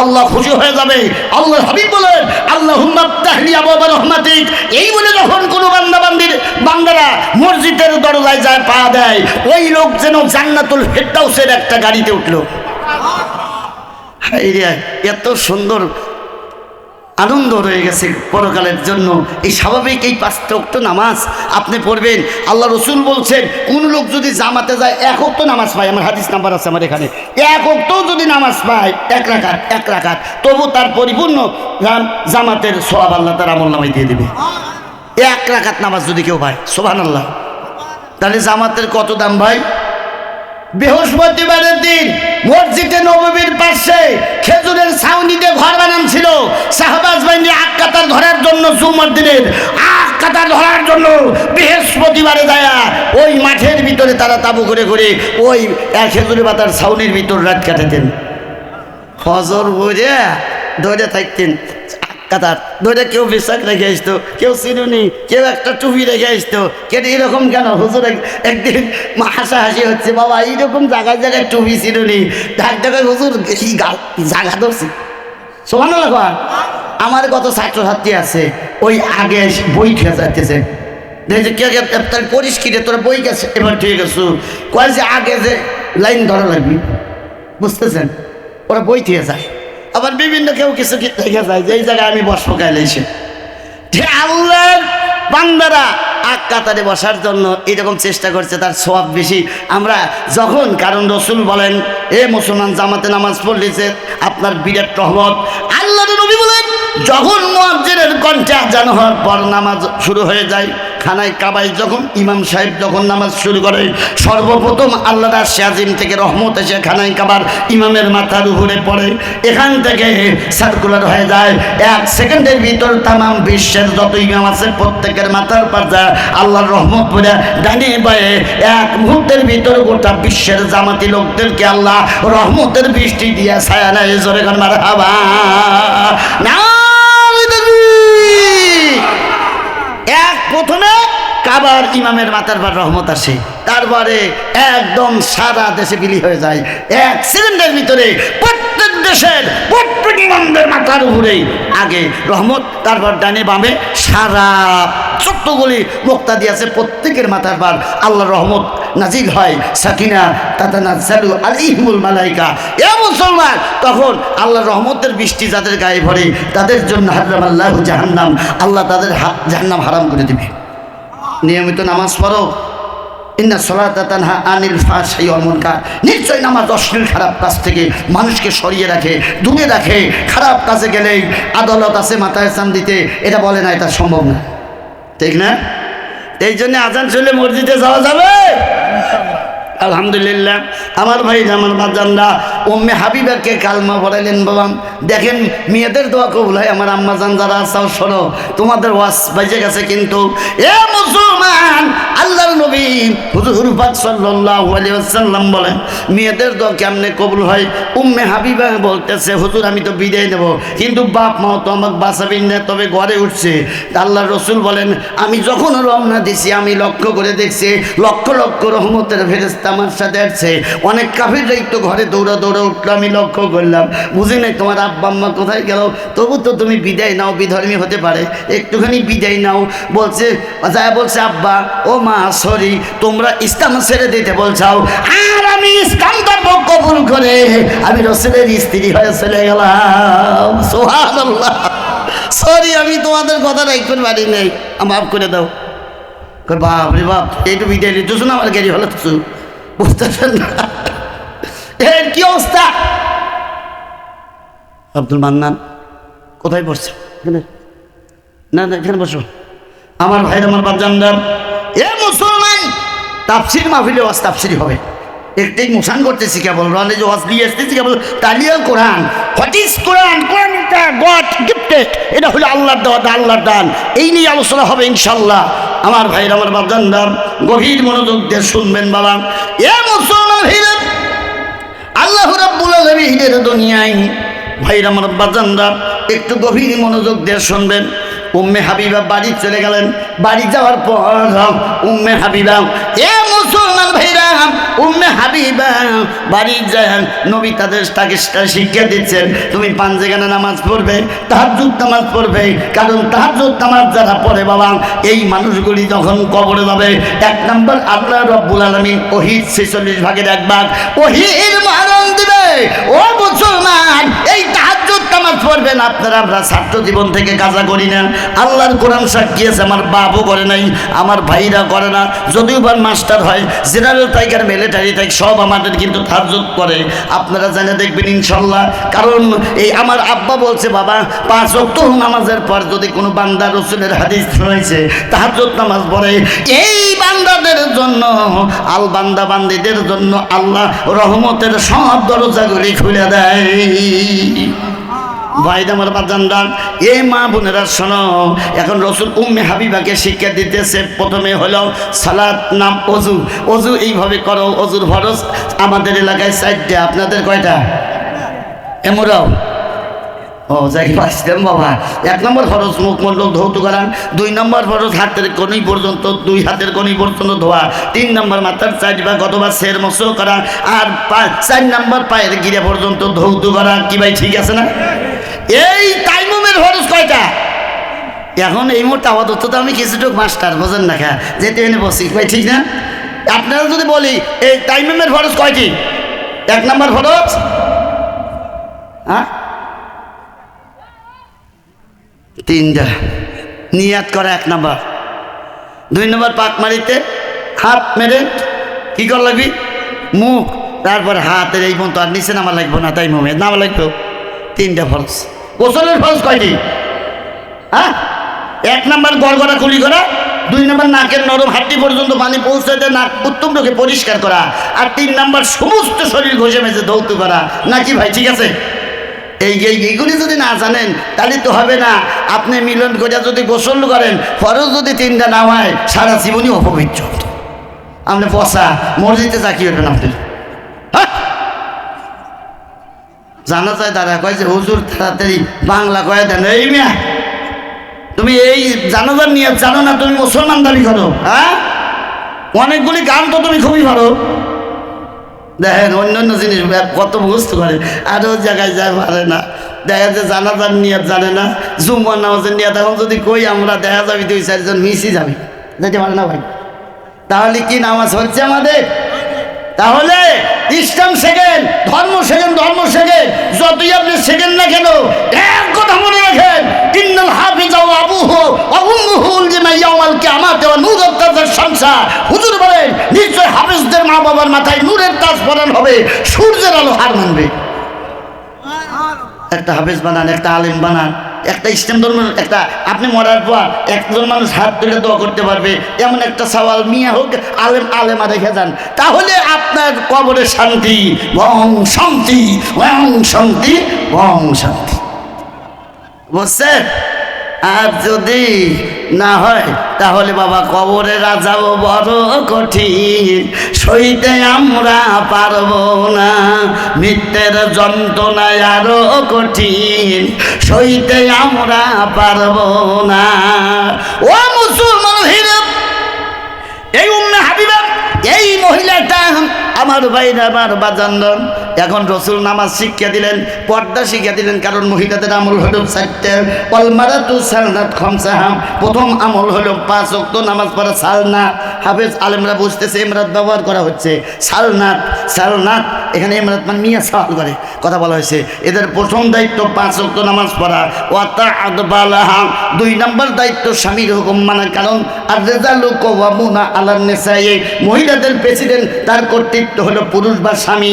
আল্লাহ খুশি হয়ে যাবে। আল্লাহ হাবিব বলেন আল্লাহুম্মা আফতাহলি আবওয়াবা রাহমাতিক। এই বলে যখন কোনো বান্দারা মসজিদের দরজায় যায় পা দেয়, ওই লোক যেন জান্নাতুল ফেরদাউসের একটা গাড়িতে উঠলো। হায় রে, এত সুন্দর আনন্দ রয়ে গেছে পরকালের জন্য। এই স্বাভাবিক এই 5 ওয়াক্ত নামাজ আপনি পড়বেন। আল্লাহ রসুল বলছেন কোন লোক যদি জামাতে যায় 1 ওয়াক্ত নামাজ পায়, আমার হাদিস নাম্বার আছে আমার এখানে, 1 ওয়াক্ত যদি নামাজ পায় 1 রাকাত তবু তার পরিপূর্ণ জামাতের সওয়াব আল্লাহ তার আমলনামায় দিয়ে দেবে। 1 রাকাত নামাজ যদি কেউ পায়, সুবহানাল্লাহ। তাহলে জামাতের কত দাম ভাই? বৃহস্পতিবারের দিন মসজিদে নববীর পাশে খেজুরের ছাউনিতে ঘর বানানো, শাহবাজ বাহিনী 8 কাতার ধরার জন্য, জুমার দিনের 8 কাতার ধরার জন্য বৃহস্পতিবারে যায় ওই মাঠের ভিতরে তারা তাবু করে করে ওই খেজুরের পাতার ছাউনির ভিতর রাত কাটাতেন। ফজর বুঝে ধরে থাকতেন, কাতার ধরে কেউ বেশাক রেখে আসতো, কেউ চিরুনি, কেউ একটা টুপি রেখে আসতো। কেন এরকম কেন? হুজুর একদিন হাসাহাসি হচ্ছে, বাবা এইরকম জায়গায় জায়গায় টুপি চিরুনি, ঢাক ঢাকায় হুজুর জায়গা ধরছি। সুবহানাল্লাহ। আমার কত ছাত্রছাত্রী আছে ওই আগে বই খেয়ে যাচ্ছে, পরিষ্কার তোরা বই গেছে এবার ঠিক আছে, কয় যে আগে যে লাইন ধরা লাগবে, বুঝতেছেন? ওরা বই থেকে যায়। আবার বিভিন্ন কেউ কিছু দেখে যায় যে এই জায়গায় আমি বসবো গাইলে এসে। আল্লাহর বান্দারা 8 কাতারে বসার জন্য এরকম চেষ্টা করছে, তার সওয়াব বেশি। আমরা যখন, কারণ রসুল বলেন এ মুসলমান জামাতে নামাজ পড়লেছে আপনার বিরাট রহমত। আল্লাহর নবী বলেন যখন মুয়াজ্জিনের কণ্ঠে আযান হওয়ার পর নামাজ শুরু হয়ে যায়, খানায় কাবায় যখন ইমাম সাহেব যখন নামাজ শুরু করে, সর্বপ্রথম আল্লাহর আরশে আজিম থেকে রহমত এসে খানায় কাবার ইমামের মাথার উপরে পড়ে। এখান থেকে সার্কুলার হয়ে যায় 1 সেকেন্ডের ভিতর তামাম বিশ্বের যত ইমাম আছে প্রত্যেকের মাথার পর যায় আল্লাহর রহমত পড়ে ডানে বায়ে 1 মুহূর্তের ভিতর গোটা বিশ্বের জামাতি লোকদেরকে আল্লাহ রহমতের বৃষ্টি দিয়ে ছায়া নেয়। জোরে গান মারহাবা না। প্রথমে কাবার ইমামের মাথার পর রহমত আসে, তারপরে একদম সারা দেশে বিলি হয়ে যায় 1 সেকেন্ডের ভিতরে। প্রত্যেক দেশের প্রত্যেক ইমামদের মাথার উপরেই আগে রহমত, তারপর ডানে বামে সারা যতগুলি মুক্তাদি আছে প্রত্যেকের মাথার পর আল্লাহর রহমত নাজিল হয়। সাকিনা তাতানাজ্জালু আলাইহিমুল মালাইকা। এ মুসলমান, তখন আল্লাহর রহমতের বৃষ্টি যাদের গায়ে ভরে তাদের জন্য হারামাল্লাহু জাহান্নাম, আল্লাহ তাদের জাহান্নাম হারাম করে দিবে। নিয়মিত নামাজ পড়ো। ইন্না সলাতা তানহা আনিল ফাহশাই ওয়াল মুনকার। নিশ্চয় নামাজ অশ্লীল খারাপ কাজ থেকে মানুষকে সরিয়ে রাখে, দূরে রাখে। খারাপ কাজে গেলেই আদালত আছে মাথায় চান দিতে, এটা বলে না, এটা সম্ভব না, ঠিক না? এই জন্য আজান চলে মসজিদে যাওয়া যাবে। আলহামদুলিল্লাহ আমার ভাই আমার বাজানরা উম্মে হাবিবাকে কালমা পড়াইলেন। বাবা দেখেন মেয়েদের দোয়া কবুল হয়। আমার আম্মাজান যারা আসাও শোনো, তোমাদের ওয়াজ বাজে গেছে কিন্তু এ মুসলমান, আল্লাহর নবী হুজুর পাক সাল্লাল্লাহু আলাইহি ওয়াসাল্লাম বলেন মেয়েদের দোয়া কেমনে কবুল হয়। উম্মে হাবিবা বলতেছে হুজুর আমি তো বিদায় নেব, কিন্তু বাপ মাও তো আমাকে বাঁচাবেন না, তবে ঘরে উঠছে। আল্লাহর রসুল বলেন আমি যখন রওনা দিছি আমি লক্ষ্য করে দেখছি লক্ষ লক্ষ রহমতের ফেরেশতা আমার সাথে আসছে। অনেক কাফিররাই তো ঘরে দৌড়া দৌড়া উঠলো, আমি লক্ষ্য করলাম বুঝি নাই তোমার আব্বা আম্মা কোথায় গেল, তবু তো তুমি বিদায় নাও, বিধর্মী হতে পারে একটুখানি বিদায় নাও। বলছে বলছে আব্বা ও মা সরি, তোমরা ইসলাম ছেড়ে দিতে বলছাও, আর আমি ইসলাম ধর্ম কবুল করে আমি রসুলের স্ত্রী হয়ে চলে গেলাম। সুবহানাল্লাহ, সরি আমি তোমাদের কথা রাখতে পারি নাই, মাফ করে দাও। বাপ রে বাপ, এইটু বিদায় দিতেছ না আমার গাড়ি হলো কিছু বুঝতেছেন না এর কি অবস্থা। আব্দুল মান্নান কোথায় বসছে? না না এখানে বসো। আমার ভাই আমার বাপজানরা এ মুসলমান, তাফসির মাহফিলে ওয়াজ তাফসিরি হবে, একটাই মুসান করতেছি কেবল, রানে যে ওয়াজ দিয়ে আসতেছি কেবল তালিয়াল কোরআন, হোয়াট ইজ কোরআন, কোরআন এটা গড গিফটেড, এটা হলো আল্লাহর দেওয়া, আল্লাহর দান, এই নিয়ে আলোচনা হবে ইনশাল্লাহ। আমার ভাইরা আমার বাপজানরা গভীর মনোযোগ দিয়ে শুনবেন বাবা। এ মুসলমান ভাইরা, আল্লাহ রাব্বুল আলামিনের দুনিয়ায় ভাইরা আমার বাপজানরা একটু গভীর মনোযোগ দিয়ে শুনবেন। উম্মে হাবিবা বাড়ি চলে গেলেন। বাড়ি যাওয়ার পর উম্মে হাবিবা, এ মুসলমান ভাইরা, উম্মে হাবিবা বাড়ি যান নবী তাকে শিক্ষা দিচ্ছেন তুমি পাঞ্জেগানে নামাজ পড়বে, তাহাজ্জুদ নামাজ পড়বে, কারণ তাহাজ্জুদ নামাজ যারা পড়ে বাবা এই মানুষগুলি যখন কবরে যাবে, এক নম্বর আল্লাহ রাব্বুল আলামিন ওহীর 46 ভাগের 1 ভাগ ওহীর মরণ দিবে। ও মুসলমান, এই তাহাজ্জুদ নামাজ পড়বেন আপনারা, আমরা ছাত্র জীবন থেকে কাজা করি না, আল্লাহর কোরআন সাক্ষী আছে, আমার বাপও করে নাই, আমার ভাইরা করে না, যদিও বা মাস্টার হয়, জেনারেল টাইগার মিলিটারি টাইক সব আমাদের কিন্তু তাহাজ্জুদ করে, আপনারা জানে দেখবেন ইনশাল্লাহ। কারণ এই আমার আব্বা বলছে বাবা 5 ওয়াক্ত নামাজের পর যদি কোনো বান্দা রসুলের হাদিস শুনেছে তাহাজ্জুদ নামাজ পড়ে, এই বান্দাদের জন্য আল বান্দা বান্দিদের জন্য আল্লাহ রহমতের সব দরজাগুলি খুলে দেয়। ভাই আমার বাজানরা, এ মা বোনেরা শোনো, এখন রসুল উম্মে হাবিবাকে শিক্ষা দিতেছে। প্রথমে হলো সালাত, নাম অজু, অজু এইভাবে করো, অজুর ফরজ আমাদের এলাকায় 4টা, আপনাদের কয়টা? এমরাও ও যাই পাইছিলাম বাবা। 1 নম্বর ফরজ মুখ মণ্ডল ধৌত করান, 2 নম্বর ফরজ হাতের কনুই পর্যন্ত, 2 হাতের কনুই পর্যন্ত ধোয়া, 3 নম্বর মাথার 4 ভাগ অথবা সের মসো করা, আর 4 নম্বর পায়ের গিরা পর্যন্ত ধৌত করা। কি ভাই ঠিক আছে না? এই তাইমুমের ফরজ কয়টা? এখন এই মুহূর্তে আপাতত তো আমি কিছুটুক মাস্টার বোঝেন না খা যেতে এনে বসি ভাই, ঠিক না? আপনারা যদি বলি এই তাইমুমের ফরজ কয়টি? 1 নম্বর ফরজ হ্যাঁ 3টা, নিয়াত করা 1 নম্বর, 2 নম্বর পাক মারিতে হাত মেরে কি করা লাগবি? মুখ, তারপর হাতের এই পর্যন্ত আর নিচে নামা লাগবো না, তাই মুমে নামা লাগবে। 3টা ফরজ। গোসলের ফরজ কয়টি? হ্যাঁ 1 নম্বর গড়গড়া কুলি করা, 2 নম্বর নাকের নরম হাড্ডি পর্যন্ত পানি পৌঁছাতে নাক উত্তম রোগে পরিষ্কার করা, আর 3 নম্বর সমস্ত শরীর ঘষে মেজে ধৌত করা। নাকি ভাই ঠিক আছে? এইগুলি যদি না জানেন তাহলে তো হবে না। আপনি মিলন করে যদি গোসল করেন, ফরজ যদি 3টা না হয় সারা জীবনই অপবিত্র, আপনি পচা মসজিদে চাকি হবেন আপনি। জানা যায় তারা কয় যে হুজুর তাড়াতাড়ি বাংলা কয়ে দেন। এই মিয়া তুমি এই জানাজার নিয়ে জানো না, তুমি মুসলমান দাবি করো? হ্যাঁ অনেকগুলি গান তো তুমি খুবই ভালো দেখেন, অন্যান্য জিনিস কত মুখস্থ করে, আরও জায়গায় যায় পারে না। দেখা যায় জানাজার নিয়ত জানে না, জুম্মার নামাজের নিয়ত এখন যদি কই আমরা দেখা যাবি 2-4 জন মিশি যাবি, যেতে পারে না ভাই। তাহলে কি নামাজ হচ্ছে আমাদের? তাহলে ইসলাম শেখেন, ধর্ম শেখেন, ধর্ম শেখেন, যতই আপনি শেখেন না কেন এক কথা মনে রাখেন, ইন্নাল হাফিজা ওয়া আবুহু ওয়া উম্মুহু লিমা ইয়াউমাল কিয়ামাতি ওয়া নূরুত তাজের শামসা। হুজুর বলেন নিশ্চয় হাফেজদের মা বাবার মাথায় নূরের তাজ পরান হবে, সূর্যের আলো হার মানবে। একটা হাফেজ বানান, একটা আলেম বানান, একটা ইসলাম ধর্ম একটা আপনি মরার পর একজন মানুষ হাত তুলে দোয়া করতে পারবে এমন একটা সওয়াল মিয়া হোক আলেমা রেখে যান, তাহলে আপনার কবরে শান্তি বং শান্তি বং শান্তি বং শান্তি, বুঝছেন? আর যদি না হয় তাহলে বাবা কবরে রাজাও বড় কঠিন, সইতে আমরা পারবো না, মৃত্যুর যন্ত্রণায় আরো কঠিন, সইতে আমরা পারবো না। ও মুসলমান ভাইরা, এই উম্মে হাবিবা, এই মহিলাটা আমার ভাইরা, আমার বাজানগণ, এখন রসুল নামাজ শিক্ষা দিলেন, পর্দা শিক্ষা দিলেন, কারণ মহিলাদের আমল হলো 4টে। অলমারাতু সালনাত খামসাহা, প্রথম আমল হলো 5 ওয়াক্ত নামাজ পড়া। সালনাত, হাফেজ আলেমরা বুঝতেছে ইমরাত ব্যবহার করা হচ্ছে, সালনাত সালনাত, এখানে ইমরাত মানে মিয়া সওয়াল করে কথা বলা হয়েছে। এদের প্রথম দায়িত্ব 5 ওয়াক্ত নামাজ পড়া। ওয়াতাআদ বালাহা, 2 নম্বর দায়িত্ব স্বামীর হুকুম মানা, কারণ আর রেজালু কওয়ামুনা আলান নিসায়ে, মহিলাদের প্রেসিডেন্ট, তার কর্তৃত্ব হলো পুরুষ বা স্বামী।